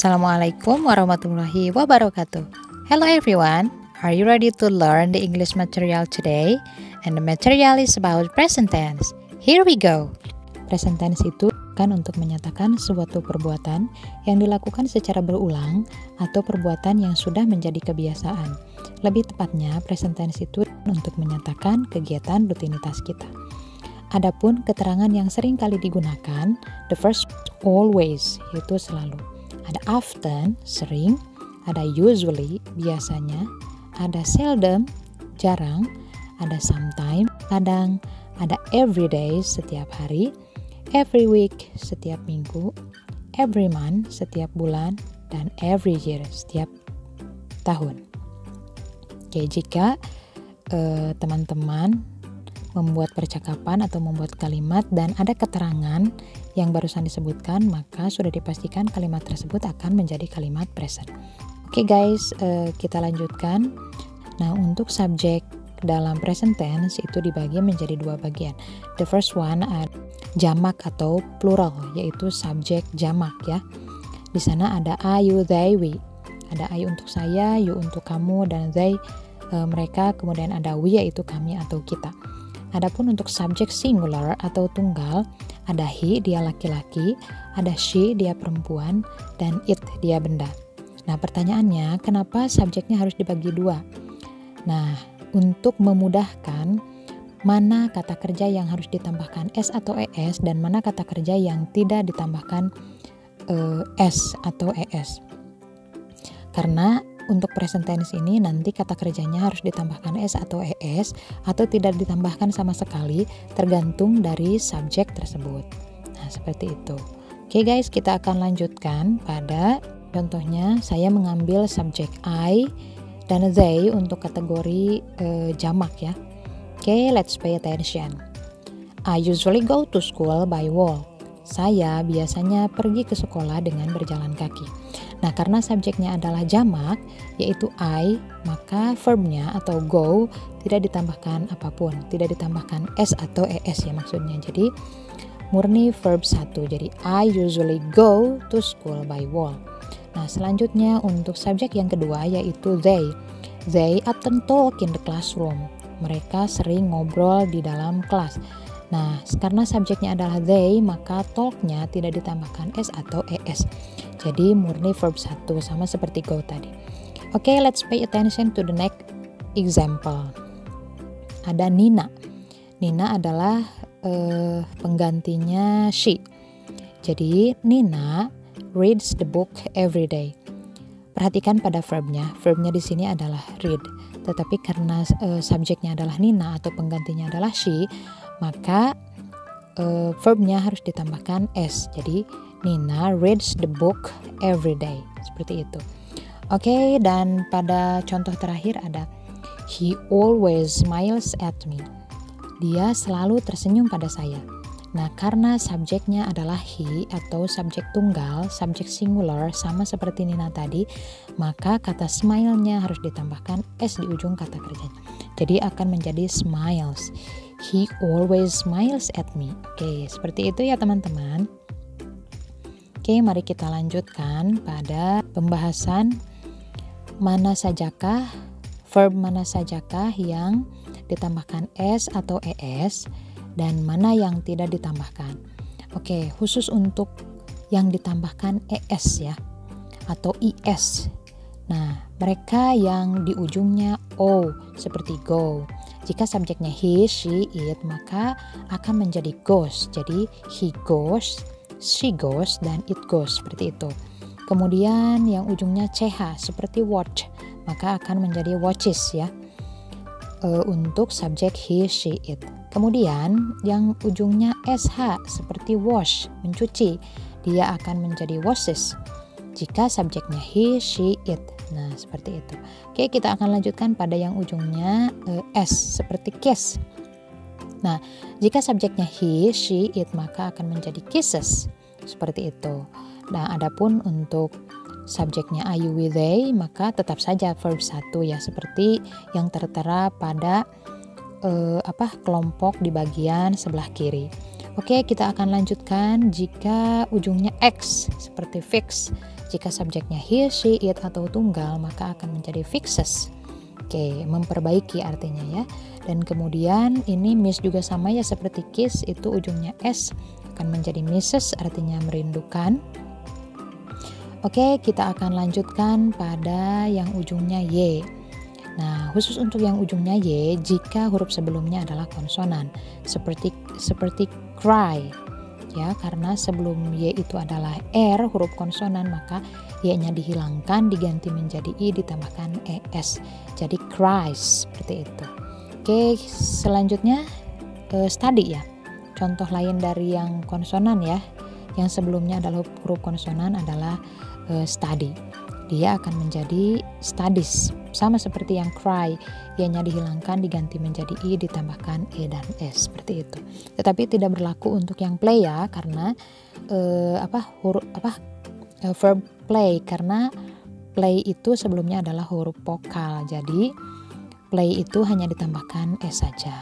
Assalamualaikum warahmatullahi wabarakatuh. Hello everyone, are you ready to learn the English material today? And the material is about present tense. Here we go. Present tense itu kan untuk menyatakan suatu perbuatan yang dilakukan secara berulang atau perbuatan yang sudah menjadi kebiasaan. Lebih tepatnya, present tense itu untuk menyatakan kegiatan rutinitas kita. Adapun keterangan yang sering kali digunakan, the first always, yaitu selalu. Ada often, sering, ada usually, biasanya, ada seldom, jarang, ada sometimes, kadang, ada every day, setiap hari, every week, setiap minggu, every month, setiap bulan, dan every year, setiap tahun. Oke, jika teman-teman membuat percakapan atau membuat kalimat dan ada keterangan yang barusan disebutkan, maka sudah dipastikan kalimat tersebut akan menjadi kalimat present. Oke guys, kita lanjutkan. Nah, untuk subjek dalam present tense itu dibagi menjadi dua bagian. The first one jamak atau plural, yaitu subjek jamak ya. Di sana ada I, you, they, we. Ada I untuk saya, you untuk kamu, dan they mereka, kemudian ada we yaitu kami atau kita. Adapun untuk subjek singular atau tunggal, ada he, dia laki-laki, ada she, dia perempuan, dan it, dia benda. Nah, pertanyaannya, kenapa subjeknya harus dibagi dua? Nah, untuk memudahkan mana kata kerja yang harus ditambahkan s atau es dan mana kata kerja yang tidak ditambahkan s atau es. Karena untuk present tense ini nanti kata kerjanya harus ditambahkan s atau es atau tidak ditambahkan sama sekali, tergantung dari subjek tersebut. Nah, seperti itu. Oke guys, kita akan lanjutkan pada contohnya. Saya mengambil subjek I dan they untuk kategori jamak ya. Oke, let's pay attention. I usually go to school by walk. Saya biasanya pergi ke sekolah dengan berjalan kaki. Nah, karena subjeknya adalah jamak, yaitu I, maka verbnya atau go tidak ditambahkan apapun, tidak ditambahkan s atau es ya maksudnya. Jadi murni verb 1. Jadi I usually go to school by walk. Nah, selanjutnya untuk subjek yang kedua yaitu they. They often talk in the classroom. Mereka sering ngobrol di dalam kelas. Nah, karena subjeknya adalah they, maka talk-nya tidak ditambahkan s atau es. Jadi murni verb 1 sama seperti go tadi. Oke, let's pay attention to the next example. Ada Nina. Nina adalah penggantinya she. Jadi Nina reads the book every day. Perhatikan pada verbnya. Verbnya di sini adalah read. Tetapi karena subjeknya adalah Nina atau penggantinya adalah she, maka verbnya harus ditambahkan s. Jadi Nina reads the book every day. Seperti itu. Oke, dan pada contoh terakhir ada he always smiles at me. Dia selalu tersenyum pada saya. Nah, karena subjeknya adalah he atau subjek tunggal, subjek singular sama seperti Nina tadi, maka kata smile-nya harus ditambahkan s di ujung kata kerjanya. Jadi akan menjadi smiles. He always smiles at me. Oke, seperti itu ya teman-teman. Oke, mari kita lanjutkan pada pembahasan mana sajakah, verb mana sajakah yang ditambahkan s atau es dan mana yang tidak ditambahkan. Oke, khusus untuk yang ditambahkan es ya atau is. Nah, mereka yang di ujungnya o seperti go. Jika subjeknya he, she, it, maka akan menjadi goes. Jadi he goes, she goes, dan it goes, seperti itu. Kemudian yang ujungnya ch seperti watch, maka akan menjadi watches ya. Untuk subjek he, she, it. Kemudian yang ujungnya sh seperti wash, mencuci, dia akan menjadi washes jika subjeknya he, she, it. Nah, seperti itu. Oke, kita akan lanjutkan pada yang ujungnya s seperti kiss. Nah, jika subjeknya he, she, it, maka akan menjadi kisses. Seperti itu. Nah, adapun untuk subjeknya I, you, we, they, maka tetap saja verb 1 ya, seperti yang tertera pada kelompok di bagian sebelah kiri. Oke, kita akan lanjutkan jika ujungnya X seperti fix. Jika subjeknya he, she, it atau tunggal, maka akan menjadi fixes. Oke, memperbaiki artinya ya. Dan kemudian ini miss juga sama ya seperti kiss, itu ujungnya s akan menjadi misses, artinya merindukan. Oke, kita akan lanjutkan pada yang ujungnya y. Nah, khusus untuk yang ujungnya y, jika huruf sebelumnya adalah konsonan, seperti cry, ya, karena sebelum y itu adalah r, huruf konsonan, maka y-nya dihilangkan, diganti menjadi i, ditambahkan es, jadi cries, seperti itu. Oke, selanjutnya study ya. Contoh lain dari yang konsonan ya, yang sebelumnya adalah huruf konsonan adalah study. Dia akan menjadi studies, sama seperti yang cry, y-nya dihilangkan diganti menjadi i, ditambahkan e dan s, seperti itu. Tetapi tidak berlaku untuk yang play ya, karena verb play, karena play itu sebelumnya adalah huruf vokal, jadi play itu hanya ditambahkan s saja.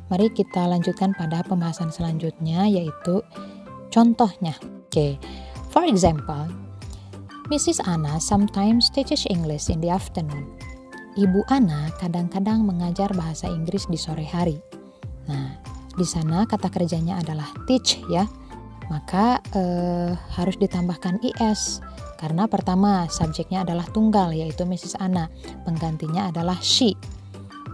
Mari kita lanjutkan pada pembahasan selanjutnya, yaitu contohnya. Oke, for example, Mrs. Anna sometimes teaches English in the afternoon. Ibu Anna kadang-kadang mengajar bahasa Inggris di sore hari. Nah, di sana kata kerjanya adalah teach ya. Maka harus ditambahkan is. Karena pertama subjeknya adalah tunggal, yaitu Mrs. Anna. Penggantinya adalah she.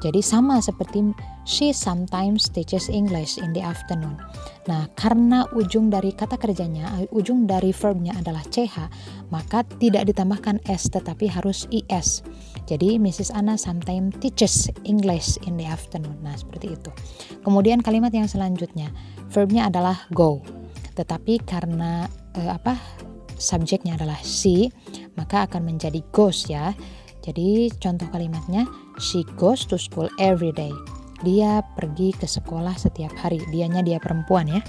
Jadi sama seperti she sometimes teaches English in the afternoon. Nah, karena ujung dari kata kerjanya, ujung dari verbnya adalah ch, maka tidak ditambahkan s tetapi harus is. Jadi Mrs. Anna sometimes teaches English in the afternoon. Nah, seperti itu. Kemudian kalimat yang selanjutnya, verbnya adalah go. Tetapi karena subjeknya adalah she, maka akan menjadi goes ya. Jadi contoh kalimatnya, she goes to school every day. Dia pergi ke sekolah setiap hari. Dianya dia perempuan ya.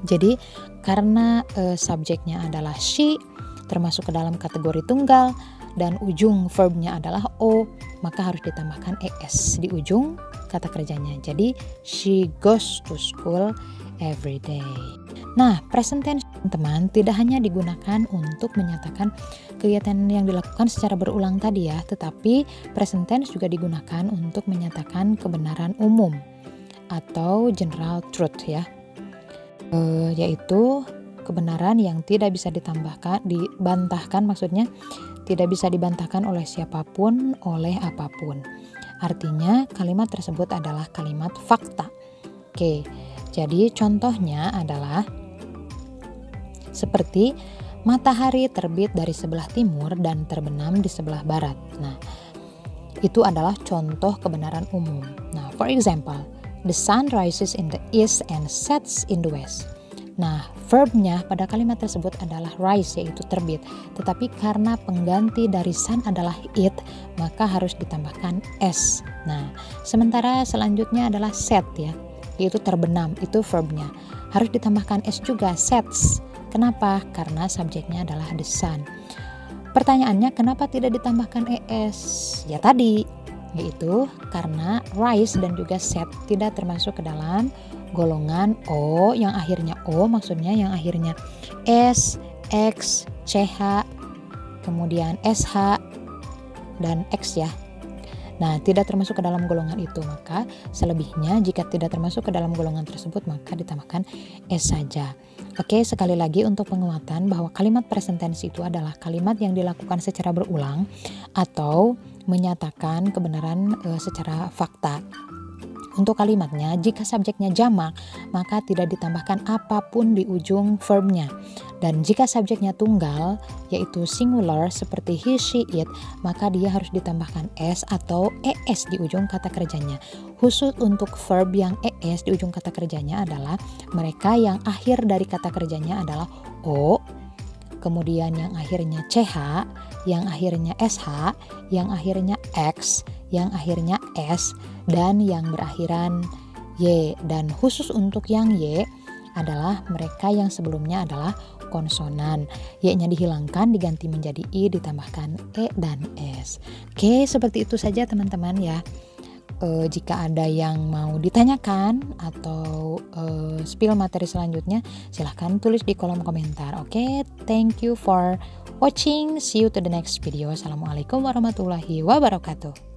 Jadi karena subjeknya adalah she, termasuk ke dalam kategori tunggal, dan ujung verbnya adalah o, maka harus ditambahkan es di ujung kata kerjanya. Jadi she goes to school every day. Nah, present tense teman-teman tidak hanya digunakan untuk menyatakan kegiatan yang dilakukan secara berulang tadi ya, tetapi present tense juga digunakan untuk menyatakan kebenaran umum atau general truth ya, yaitu kebenaran yang tidak bisa dibantahkan, maksudnya tidak bisa dibantahkan oleh siapapun, oleh apapun. Artinya kalimat tersebut adalah kalimat fakta. Oke, jadi contohnya adalah seperti matahari terbit dari sebelah timur dan terbenam di sebelah barat. Nah, itu adalah contoh kebenaran umum. Nah, for example, the sun rises in the east and sets in the west. Nah, verbnya pada kalimat tersebut adalah rise, yaitu terbit. Tetapi karena pengganti dari sun adalah it, maka harus ditambahkan s. Nah, sementara selanjutnya adalah set ya, yaitu terbenam, itu verbnya. Harus ditambahkan s juga, sets. Kenapa? Karena subjeknya adalah the sun. Pertanyaannya, kenapa tidak ditambahkan es? Ya tadi, yaitu karena rise dan juga set tidak termasuk ke dalam golongan o, yang akhirnya o, maksudnya yang akhirnya s, x, ch, kemudian sh, dan x ya. Nah, tidak termasuk ke dalam golongan itu, maka selebihnya jika tidak termasuk ke dalam golongan tersebut maka ditambahkan s saja. Oke, sekali lagi untuk penguatan bahwa kalimat present tense itu adalah kalimat yang dilakukan secara berulang atau menyatakan kebenaran secara fakta. Untuk kalimatnya, jika subjeknya jamak, maka tidak ditambahkan apapun di ujung verbnya. Dan jika subjeknya tunggal, yaitu singular seperti he, she, it, maka dia harus ditambahkan s atau es di ujung kata kerjanya. Khusus untuk verb yang es di ujung kata kerjanya adalah mereka yang akhir dari kata kerjanya adalah o, kemudian yang akhirnya ch, yang akhirnya sh, yang akhirnya x, yang akhirnya s, dan yang berakhiran y. Dan khusus untuk yang y adalah mereka yang sebelumnya adalah konsonan, y-nya dihilangkan diganti menjadi i, ditambahkan e dan s. Oke, seperti itu saja teman-teman ya. Jika ada yang mau ditanyakan atau spill materi selanjutnya, silahkan tulis di kolom komentar. Oke, thank you for watching. See you to the next video. Assalamualaikum warahmatullahi wabarakatuh.